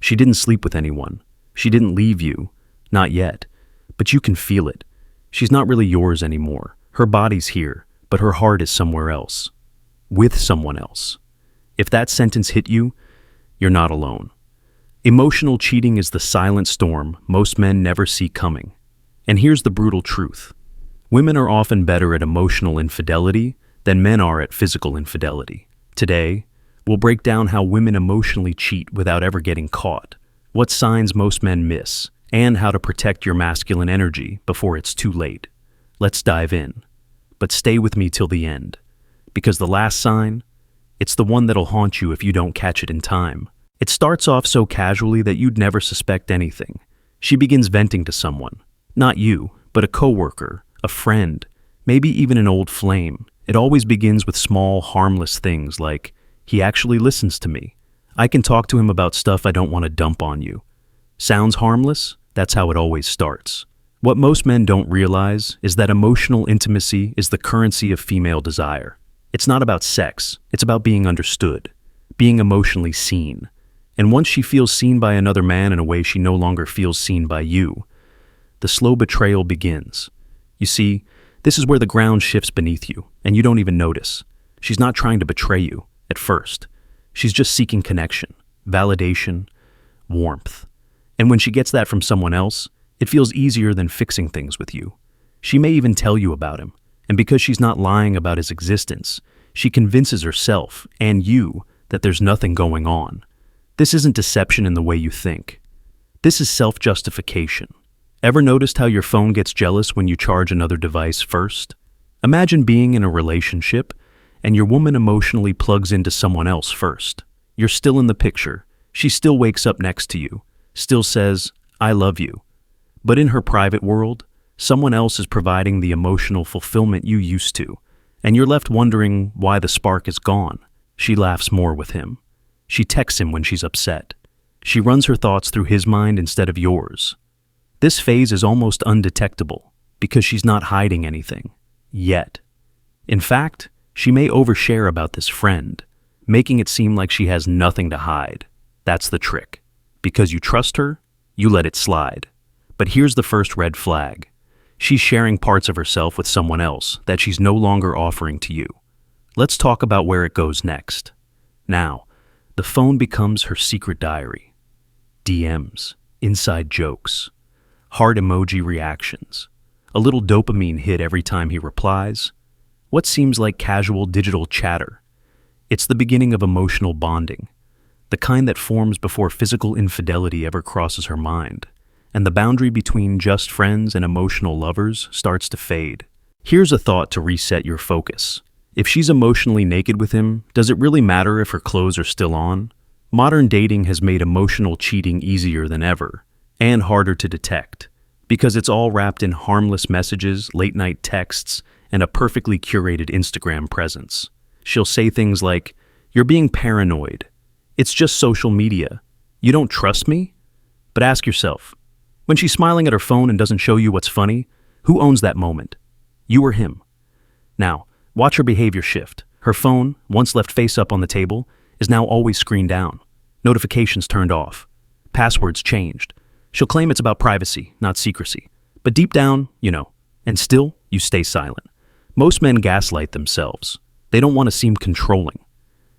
She didn't sleep with anyone. She didn't leave you. Not yet. But you can feel it. She's not really yours anymore. Her body's here, but her heart is somewhere else. With someone else. If that sentence hit you, you're not alone. Emotional cheating is the silent storm most men never see coming. And here's the brutal truth. Women are often better at emotional infidelity than men are at physical infidelity. Today, we'll break down how women emotionally cheat without ever getting caught, what signs most men miss, and how to protect your masculine energy before it's too late. Let's dive in. But stay with me till the end, because the last sign, it's the one that'll haunt you if you don't catch it in time. It starts off so casually that you'd never suspect anything. She begins venting to someone. Not you, but a coworker, a friend, maybe even an old flame. It always begins with small, harmless things like, "He actually listens to me. I can talk to him about stuff I don't want to dump on you." Sounds harmless? That's how it always starts. What most men don't realize is that emotional intimacy is the currency of female desire. It's not about sex, it's about being understood, being emotionally seen. And once she feels seen by another man in a way she no longer feels seen by you, the slow betrayal begins. You see, this is where the ground shifts beneath you, and you don't even notice. She's not trying to betray you at first. She's just seeking connection, validation, warmth. And when she gets that from someone else, it feels easier than fixing things with you. She may even tell you about him, and because she's not lying about his existence, she convinces herself and you that there's nothing going on. This isn't deception in the way you think. This is self-justification. Ever noticed how your phone gets jealous when you charge another device first? Imagine being in a relationship and your woman emotionally plugs into someone else first. You're still in the picture. She still wakes up next to you, still says, "I love you." But in her private world, someone else is providing the emotional fulfillment you used to, and you're left wondering why the spark is gone. She laughs more with him. She texts him when she's upset. She runs her thoughts through his mind instead of yours. This phase is almost undetectable because she's not hiding anything. Yet. In fact, she may overshare about this friend, making it seem like she has nothing to hide. That's the trick. Because you trust her, you let it slide. But here's the first red flag. She's sharing parts of herself with someone else that she's no longer offering to you. Let's talk about where it goes next. Now, the phone becomes her secret diary. DMs, inside jokes, heart emoji reactions, a little dopamine hit every time he replies. What seems like casual digital chatter. It's the beginning of emotional bonding, the kind that forms before physical infidelity ever crosses her mind, and the boundary between just friends and emotional lovers starts to fade. Here's a thought to reset your focus. If she's emotionally naked with him, does it really matter if her clothes are still on? Modern dating has made emotional cheating easier than ever, and harder to detect, because it's all wrapped in harmless messages, late-night texts, and a perfectly curated Instagram presence. She'll say things like, "You're being paranoid. It's just social media. You don't trust me?" But ask yourself, when she's smiling at her phone and doesn't show you what's funny, who owns that moment? You or him? Now, watch her behavior shift. Her phone, once left face up on the table, is now always screened down. Notifications turned off. Passwords changed. She'll claim it's about privacy, not secrecy. But deep down, you know, and still, you stay silent. Most men gaslight themselves. They don't want to seem controlling.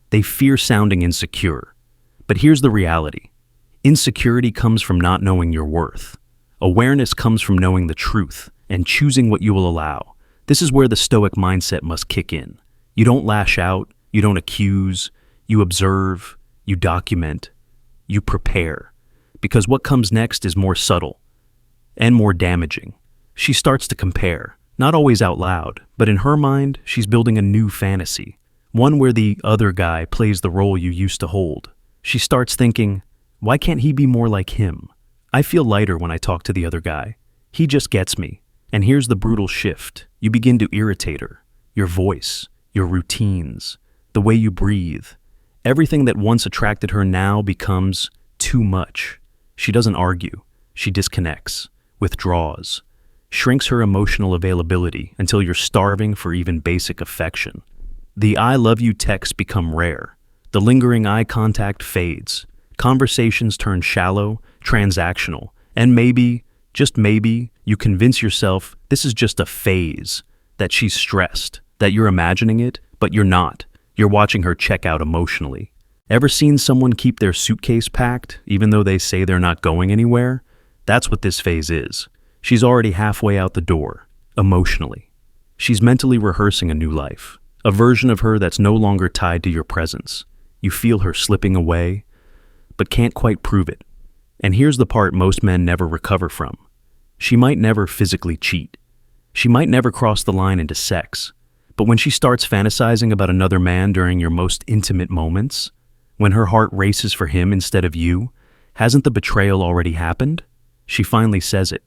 They fear sounding insecure. But here's the reality. Insecurity comes from not knowing your worth. Awareness comes from knowing the truth and choosing what you will allow. This is where the Stoic mindset must kick in. You don't lash out, you don't accuse, you observe, you document, you prepare. Because what comes next is more subtle and more damaging. She starts to compare, not always out loud, but in her mind, she's building a new fantasy, one where the other guy plays the role you used to hold. She starts thinking, why can't he be more like him? I feel lighter when I talk to the other guy. He just gets me. And here's the brutal shift. You begin to irritate her. Your voice, your routines, the way you breathe. Everything that once attracted her now becomes too much. She doesn't argue. She disconnects, withdraws, shrinks her emotional availability until you're starving for even basic affection. The "I love you" texts become rare. The lingering eye contact fades. Conversations turn shallow, transactional, and maybe, just maybe, you convince yourself this is just a phase, that she's stressed, that you're imagining it, but you're not. You're watching her check out emotionally. Ever seen someone keep their suitcase packed, even though they say they're not going anywhere? That's what this phase is. She's already halfway out the door, emotionally. She's mentally rehearsing a new life, a version of her that's no longer tied to your presence. You feel her slipping away, but can't quite prove it. And here's the part most men never recover from. She might never physically cheat. She might never cross the line into sex. But when she starts fantasizing about another man during your most intimate moments, when her heart races for him instead of you, hasn't the betrayal already happened? She finally says it.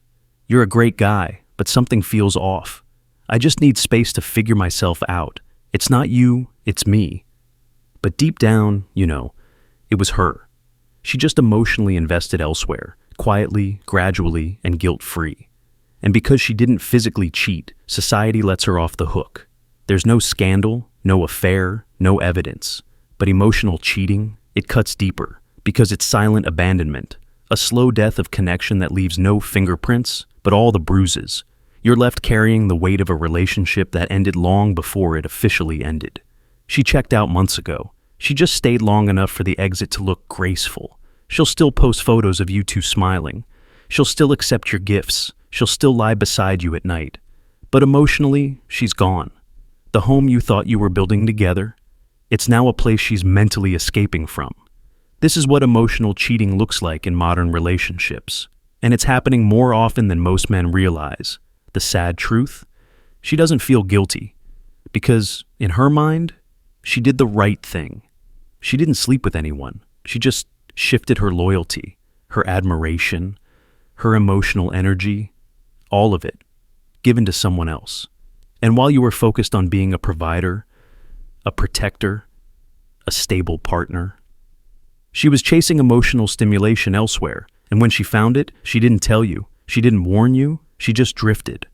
You're a great guy, but something feels off. I just need space to figure myself out. It's not you, it's me. But deep down, it was her. She just emotionally invested elsewhere, quietly, gradually, and guilt-free. And because she didn't physically cheat, society lets her off the hook. There's no scandal, no affair, no evidence. But emotional cheating, it cuts deeper, because it's silent abandonment, a slow death of connection that leaves no fingerprints, but all the bruises. You're left carrying the weight of a relationship that ended long before it officially ended. She checked out months ago. She just stayed long enough for the exit to look graceful. She'll still post photos of you two smiling. She'll still accept your gifts. She'll still lie beside you at night. But emotionally, she's gone. The home you thought you were building together, it's now a place she's mentally escaping from. This is what emotional cheating looks like in modern relationships. And it's happening more often than most men realize. The sad truth? She doesn't feel guilty. Because, in her mind, she did the right thing. She didn't sleep with anyone. She just shifted her loyalty, her admiration, her emotional energy, all of it, given to someone else. And while you were focused on being a provider, a protector, a stable partner, she was chasing emotional stimulation elsewhere. And when she found it, she didn't tell you. She didn't warn you. She just drifted.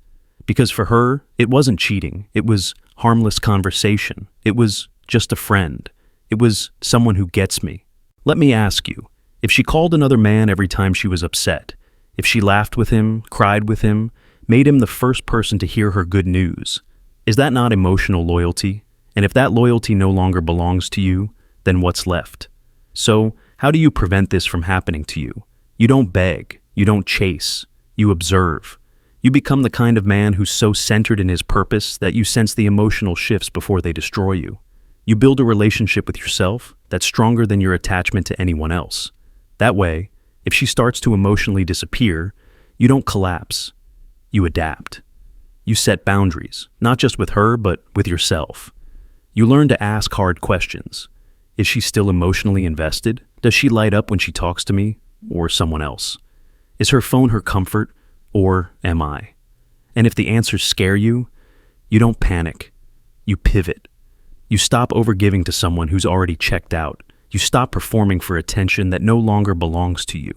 Because for her, it wasn't cheating. It was harmless conversation. It was just a friend. It was someone who gets me. Let me ask you, if she called another man every time she was upset, if she laughed with him, cried with him, made him the first person to hear her good news, is that not emotional loyalty? And if that loyalty no longer belongs to you, then what's left? So, how do you prevent this from happening to you? You don't beg. You don't chase. You observe. You become the kind of man who's so centered in his purpose that you sense the emotional shifts before they destroy you. You build a relationship with yourself that's stronger than your attachment to anyone else. That way, if she starts to emotionally disappear, you don't collapse. You adapt. You set boundaries, not just with her, but with yourself. You learn to ask hard questions. Is she still emotionally invested? Does she light up when she talks to me or someone else? Is her phone her comfort, or am I? And if the answers scare you, you don't panic. You pivot. You stop overgiving to someone who's already checked out. You stop performing for attention that no longer belongs to you.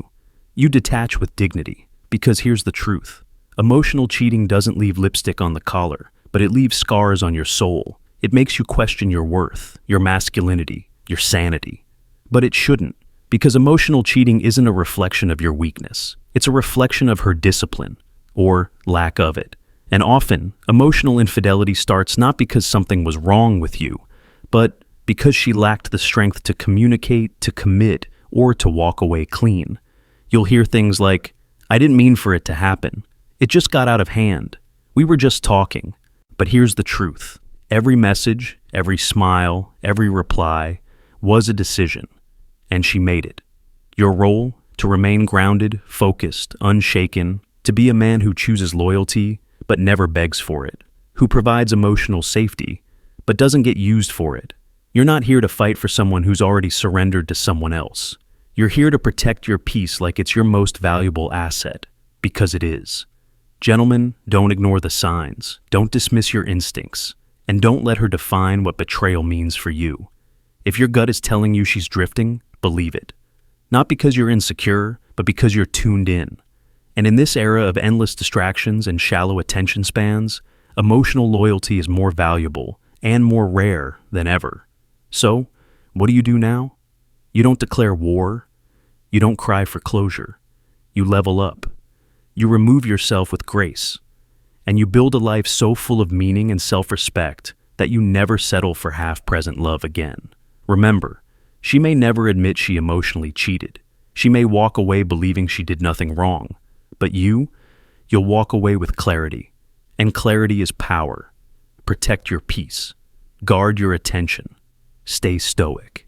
You detach with dignity, because here's the truth. Emotional cheating doesn't leave lipstick on the collar, but it leaves scars on your soul. It makes you question your worth, your masculinity, your sanity. But it shouldn't, because emotional cheating isn't a reflection of your weakness. It's a reflection of her discipline, or lack of it. And often, emotional infidelity starts not because something was wrong with you, but because she lacked the strength to communicate, to commit, or to walk away clean. You'll hear things like, "I didn't mean for it to happen. It just got out of hand. We were just talking." But here's the truth. Every message, every smile, every reply was a decision, and she made it. Your role? To remain grounded, focused, unshaken, to be a man who chooses loyalty, but never begs for it, who provides emotional safety, but doesn't get used for it. You're not here to fight for someone who's already surrendered to someone else. You're here to protect your peace like it's your most valuable asset, because it is. Gentlemen, don't ignore the signs, don't dismiss your instincts, and don't let her define what betrayal means for you. If your gut is telling you she's drifting, believe it. Not because you're insecure, but because you're tuned in. And in this era of endless distractions and shallow attention spans, emotional loyalty is more valuable and more rare than ever. So, what do you do now? You don't declare war. You don't cry for closure. You level up. You remove yourself with grace. And you build a life so full of meaning and self-respect that you never settle for half-present love again. Remember, she may never admit she emotionally cheated. She may walk away believing she did nothing wrong. But you'll walk away with clarity. And clarity is power. Protect your peace. Guard your attention. Stay stoic.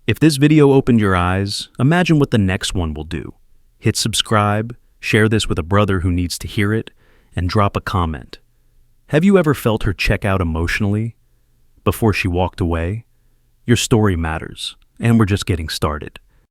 If this video opened your eyes, imagine what the next one will do. Hit subscribe, share this with a brother who needs to hear it, and drop a comment. Have you ever felt her check out emotionally before she walked away? Your story matters, and we're just getting started.